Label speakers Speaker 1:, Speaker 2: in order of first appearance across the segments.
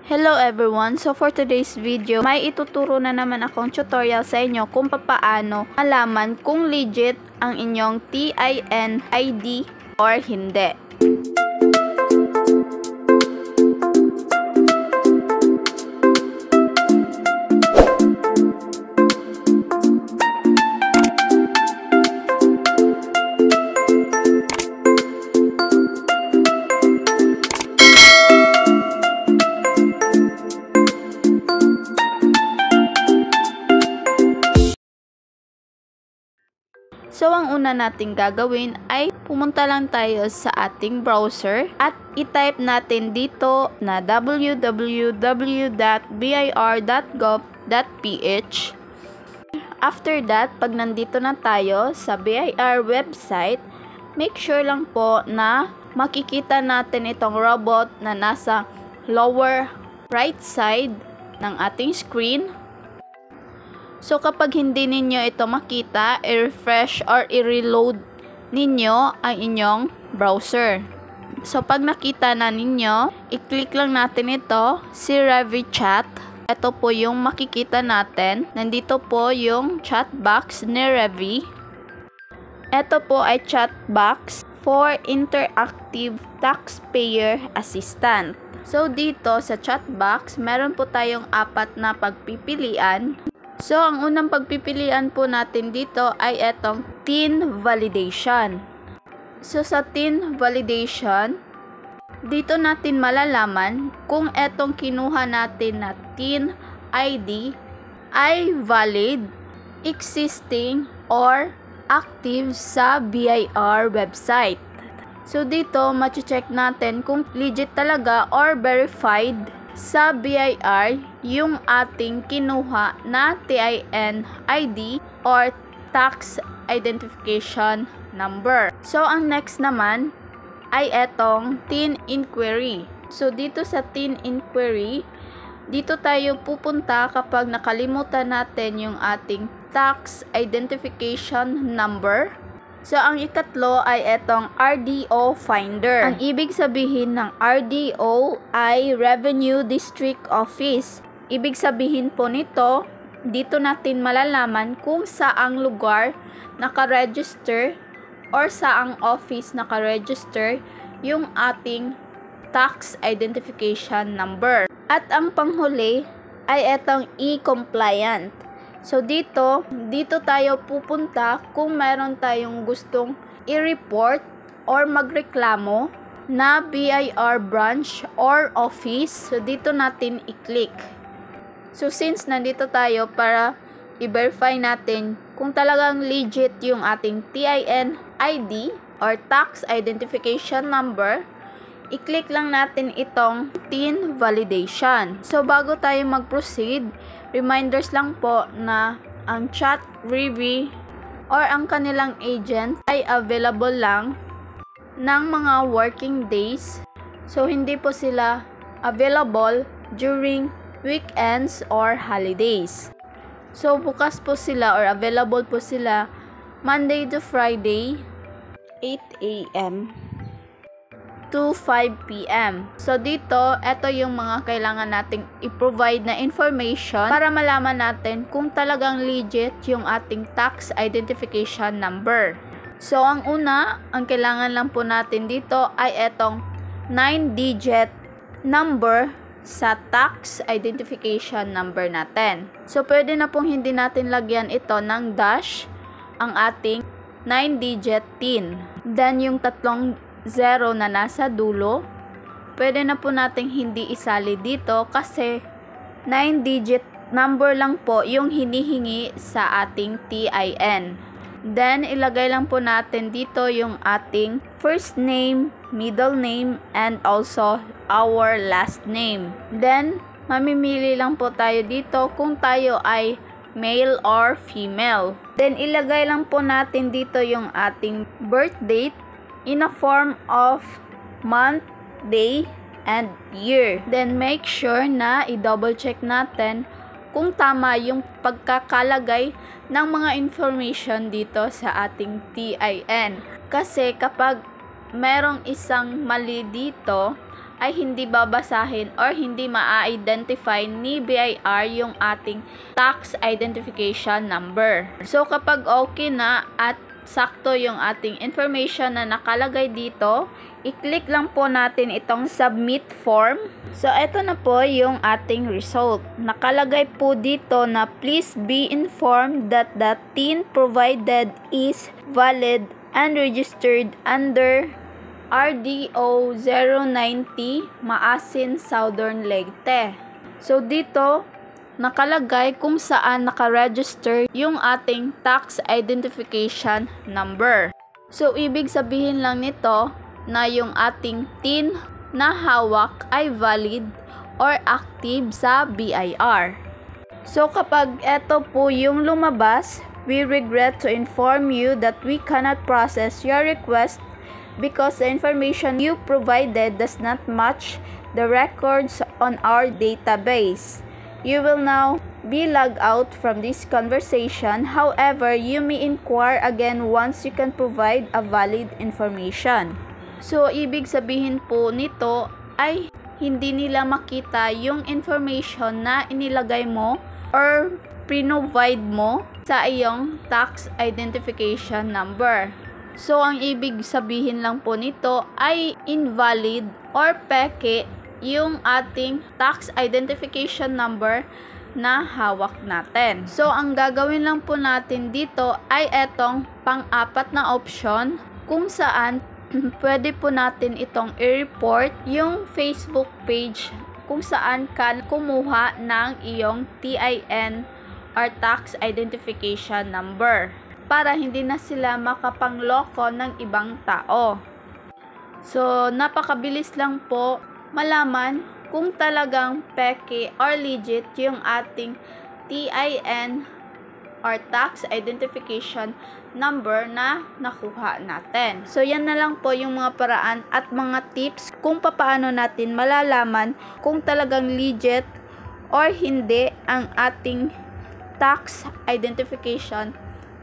Speaker 1: Hello everyone! So for today's video, may ituturo na naman akong tutorial sa inyo kung paano malaman kung legit ang inyong TIN ID or hindi. So, ang una nating gagawin ay pumunta lang tayo sa ating browser at i-type natin dito na www.bir.gov.ph. After that, pag nandito na tayo sa BIR website, make sure lang po na makikita natin itong robot na nasa lower right side ng ating screen. So, kapag hindi ninyo ito makita, i-refresh or i-reload ninyo ang inyong browser. So, pag nakita na ninyo, i-click lang natin ito, si ReviChat. Ito po yung makikita natin. Nandito po yung chat box ni Revi. Ito po ay chat box for Interactive Taxpayer Assistant. So, dito sa chat box, meron po tayong 4 na pagpipilian. So, ang unang pagpipilian po natin dito ay etong TIN validation. So, sa TIN validation, dito natin malalaman kung etong kinuha natin na TIN ID ay valid, existing, or active sa BIR website. So, dito mache-check natin kung legit talaga or verified sa BIR yung ating kinuha na TIN ID or Tax Identification Number. So, ang next naman ay etong TIN Inquiry. So, dito sa TIN Inquiry, dito tayo pupunta kapag nakalimutan natin yung ating Tax Identification Number. So, ang ikatlo ay etong RDO Finder. Ang ibig sabihin ng RDO ay Revenue District Office. Ibig sabihin po nito, dito natin malalaman kung saang lugar nakaregister or saang office nakaregister yung ating Tax Identification Number. At ang panghuli ay etong e-compliant. So, dito tayo pupunta kung meron tayong gustong i-report or magreklamo na BIR branch or office. So, dito natin i-click. So, since nandito tayo para i-verify natin kung talagang legit yung ating TIN ID or Tax Identification Number, i-click lang natin itong TIN validation. So, bago tayo mag-proceed, reminders lang po na ang chat Revi or ang kanilang agent ay available lang ng mga working days. So, hindi po sila available during weekends or holidays. So, bukas po sila or available po sila Monday to Friday, 8 a.m. to 5 p.m. So, dito, ito yung mga kailangan nating i-provide na information para malaman natin kung talagang legit yung ating Tax Identification Number. So, ang una, ang kailangan lang po natin dito ay etong 9-digit number sa Tax Identification Number natin. So, pwede na pong hindi natin lagyan ito ng dash ang ating 9-digit TIN. Then, yung 3 0 na nasa dulo, pwede na po nating hindi isali dito kasi 9-digit number lang po yung hinihingi sa ating TIN. Then, ilagay lang po natin dito yung ating first name, middle name, and also our last name. Then, mamimili lang po tayo dito kung tayo ay male or female. Then, ilagay lang po natin dito yung ating birth date in a form of month, day, and year. Then, make sure na i-double check natin kung tama yung pagkakalagay ng mga information dito sa ating TIN. Kasi kapag merong isang mali dito, ay hindi babasahin or hindi ma-identify ni BIR yung ating tax identification number. So kapag okay na at sakto yung ating information na nakalagay dito, i-click lang po natin itong submit form. So ito na po yung ating result. Nakalagay po dito na please be informed that the TIN provided is valid and registered under RDO 090 Maasin, Southern Leyte. So dito nakalagay kung saan nakaregister yung ating tax identification number. So ibig sabihin lang nito na yung ating TIN na hawak ay valid or active sa BIR. So kapag ito po yung lumabas, we regret to inform you that we cannot process your request because the information you provided does not match the records on our database. You will now be logged out from this conversation. However, you may inquire again once you can provide a valid information. So, ibig sabihin po nito ay hindi nila makita yung information na inilagay mo or provide mo sa iyong tax identification number. So, ang ibig sabihin lang po nito ay invalid or peke yung ating tax identification number na hawak natin. So, ang gagawin lang po natin dito ay etong pang-apat na option kung saan pwede po natin itong i-report yung Facebook page kung saan ka kumuha ng iyong TIN or tax identification number, para hindi na sila makapangloko ng ibang tao. So, napakabilis lang po malaman kung talagang peke or legit yung ating TIN or tax identification number na nakuha natin. So, yan na lang po yung mga paraan at mga tips kung paano natin malalaman kung talagang legit or hindi ang ating tax identification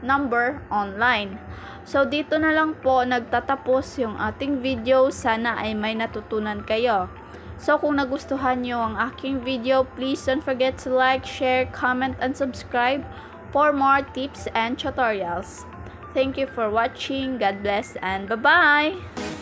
Speaker 1: number online. So, dito na lang po nagtatapos yung ating video. Sana ay may natutunan kayo. So, kung nagustuhan nyo ang aking video, please don't forget to like, share, comment, and subscribe for more tips and tutorials. Thank you for watching. God bless and bye-bye!